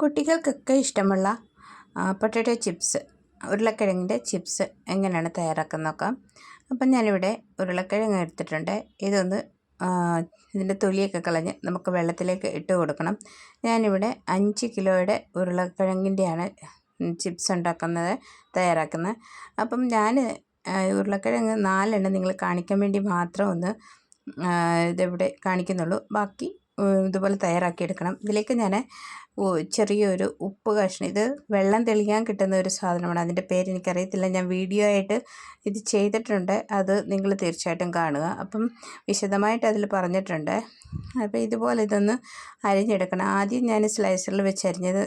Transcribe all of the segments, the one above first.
കുട്ടികൾക്കൊക്കെ ഇഷ്ടമുള്ള potato chips, ഉരുളക്കിഴങ്ങിൻ്റെ chips എങ്ങനെയാണ് തയ്യാറാക്കുന്നത് നോക്കാം. അപ്പം ഞാനിവിടെ ഉരുളക്കിഴങ്ങ് എടുത്തിട്ടുണ്ട്. ഇതൊന്ന് ഇതിൻ്റെ തൊലിയൊക്കെ കളഞ്ഞ് നമുക്ക് വെള്ളത്തിലേക്ക് ഇട്ട് കൊടുക്കണം. ഞാനിവിടെ 5 കിലോയുടെ ഉരുളക്കിഴങ്ങിൻ്റെയാണ് ചിപ്സ് തയ്യാറാക്കുന്നത്. അപ്പം ഞാൻ ഉരുളക്കിഴങ്ങ് 4 എണ്ണം നിങ്ങൾ കാണിക്കാൻ വേണ്ടി മാത്രം ഒന്ന് ഇതിവിടെ കാണിക്കുന്നുള്ളൂ. ബാക്കി ഇതുപോലെ തയ്യാറാക്കിയെടുക്കണം. ഇതിലേക്ക് ഞാൻ ചെറിയൊരു ഉപ്പ് കഷ്ണം, ഇത് വെള്ളം തെളിയാൻ കിട്ടുന്ന ഒരു സാധനമാണ്, അതിൻ്റെ പേര് എനിക്കറിയത്തില്ല. ഞാൻ വീഡിയോ ആയിട്ട് ഇത് ചെയ്തിട്ടുണ്ട്, അത് നിങ്ങൾ തീർച്ചയായിട്ടും കാണുക. അപ്പം വിശദമായിട്ട് അതിൽ പറഞ്ഞിട്ടുണ്ട്. അപ്പോൾ ഇതുപോലെ ഇതൊന്ന് അരിഞ്ഞെടുക്കണം. ആദ്യം ഞാൻ സ്ലൈസറിൽ വെച്ച് അരിഞ്ഞത്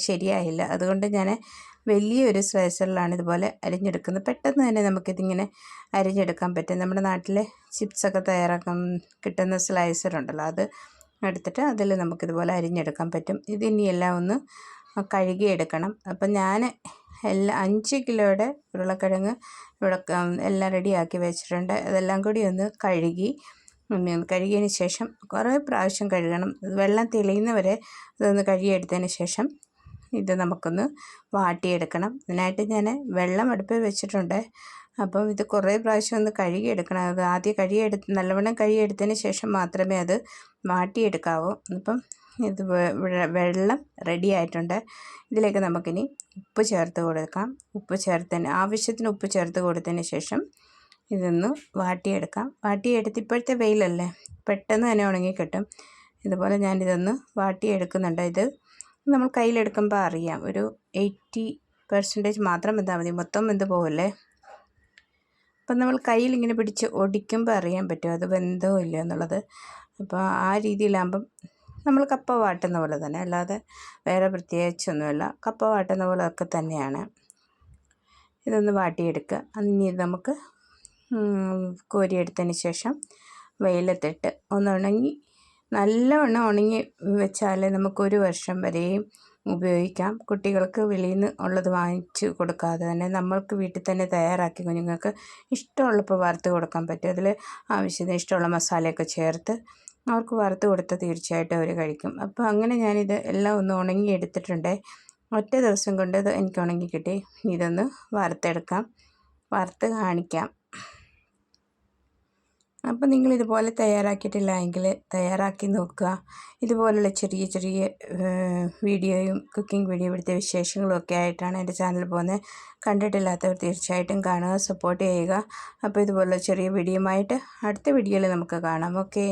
ശരിയായില്ല, അതുകൊണ്ട് ഞാൻ വലിയൊരു സ്ലൈസറിലാണ് ഇതുപോലെ അരിഞ്ഞെടുക്കുന്നത്. പെട്ടെന്ന് തന്നെ നമുക്കിതിങ്ങനെ അരിഞ്ഞെടുക്കാൻ പറ്റും. നമ്മുടെ നാട്ടിലെ ചിപ്സൊക്കെ തയ്യാറാക്കാൻ കിട്ടുന്ന സ്ലൈസറുണ്ടല്ലോ, അത് എടുത്തിട്ട് അതിൽ നമുക്കിതുപോലെ അരിഞ്ഞെടുക്കാൻ പറ്റും. ഇതിനിയെല്ലാം ഒന്ന് കഴുകിയെടുക്കണം. അപ്പം ഞാൻ 5 കിലോയുടെ ഉരുളക്കിഴങ്ങ് ഇവിടെ എല്ലാം റെഡിയാക്കി വെച്ചിട്ടുണ്ട്. അതെല്ലാം കൂടി ഒന്ന് കഴുകിയതിന് ശേഷം കുറേ പ്രാവശ്യം കഴുകണം. വെള്ളം തെളിയുന്നവരെ അതൊന്ന് കഴുകിയെടുത്തതിന് ശേഷം ഇത് നമുക്കൊന്ന് വാട്ടിയെടുക്കണം. ഇതിനായിട്ട് ഞാൻ വെള്ളം അടുപ്പിൽ വെച്ചിട്ടുണ്ട്. അപ്പം ഇത് കുറേ പ്രാവശ്യം ഒന്ന് കഴുകിയെടുക്കണം. അത് ആദ്യം നല്ലവണ്ണം കഴുകിയെടുത്തതിന് ശേഷം മാത്രമേ അത് വാട്ടിയെടുക്കാവൂ. അപ്പം ഇത് വെള്ളം റെഡി ആയിട്ടുണ്ട്. ഇതിലേക്ക് നമുക്കിനി ഉപ്പ് ചേർത്ത് കൊടുക്കാം. ആവശ്യത്തിന് ഉപ്പ് ചേർത്ത് കൊടുത്തതിന് ശേഷം ഇതൊന്ന് വാട്ടിയെടുക്കാം. വാട്ടിയെടുത്ത് ഇപ്പോഴത്തെ വെയിലല്ലേ, പെട്ടെന്ന് തന്നെ ഉണങ്ങിക്കിട്ടും. ഇതുപോലെ ഞാനിതൊന്ന് വാട്ടിയെടുക്കുന്നുണ്ട്. ഇത് നമ്മൾ കയ്യിലെടുക്കുമ്പോൾ അറിയാം, ഒരു 80% മാത്രം വെന്താൽ മതി, മൊത്തം വെന്ത് പോകല്ലേ. അപ്പം നമ്മൾ കയ്യിലിങ്ങനെ പിടിച്ച് ഒടിക്കുമ്പോൾ അറിയാൻ പറ്റും അത് വെന്തോ ഇല്ലയോ എന്നുള്ളത്. അപ്പോൾ ആ രീതിയിലാകുമ്പം നമ്മൾ കപ്പ വാട്ടുന്ന പോലെ തന്നെ, അല്ലാതെ വേറെ പ്രത്യേകിച്ചൊന്നുമില്ല, കപ്പ വാട്ടുന്ന പോലെ ഒക്കെ തന്നെയാണ്. ഇതൊന്ന് വാട്ടിയെടുക്കുക. ഇനി നമുക്ക് കോരിയെടുത്തതിന് ശേഷം വെയിലത്തിട്ട് നല്ലവണ്ണം ഉണങ്ങി വെച്ചാൽ നമുക്കൊരു വർഷം വരെയും ഉപയോഗിക്കാം. കുട്ടികൾക്ക് വെളിയിൽ നിന്ന് ഉള്ളത് വാങ്ങിച്ച് കൊടുക്കാതെ തന്നെ നമ്മൾക്ക് വീട്ടിൽ തന്നെ തയ്യാറാക്കി കുഞ്ഞുങ്ങൾക്ക് ഇഷ്ടമുള്ളപ്പോൾ വറുത്ത് കൊടുക്കാൻ പറ്റും. അതിൽ ആവശ്യത്തിന് ഇഷ്ടമുള്ള മസാലയൊക്കെ ചേർത്ത് അവർക്ക് വറുത്ത് കൊടുത്താൽ തീർച്ചയായിട്ടും അവർ കഴിക്കും. അപ്പോൾ അങ്ങനെ ഞാനിത് എല്ലാം ഒന്ന് ഉണങ്ങി എടുത്തിട്ടുണ്ട്. ഒറ്റ ദിവസം കൊണ്ട് ഇത് എനിക്ക് ഉണങ്ങി കിട്ടി. ഇതൊന്ന് വറുത്ത് കാണിക്കാം. അപ്പോൾ നിങ്ങളിതുപോലെ തയ്യാറാക്കിയിട്ടില്ല എങ്കിൽ തയ്യാറാക്കി നോക്കുക. ഇതുപോലുള്ള ചെറിയ ചെറിയ വീഡിയോയും കുക്കിംഗ് വീഡിയോ, ഇവിടുത്തെ വിശേഷങ്ങളും ഒക്കെ ആയിട്ടാണ് എൻ്റെ ചാനൽ പോകുന്നത്. കണ്ടിട്ടില്ലാത്തവർ തീർച്ചയായിട്ടും കാണുക, സപ്പോർട്ട് ചെയ്യുക. അപ്പോൾ ഇതുപോലുള്ള ചെറിയ വീഡിയോയുമായിട്ട് അടുത്ത വീഡിയോയിൽ നമുക്ക് കാണാം. ഓക്കേ.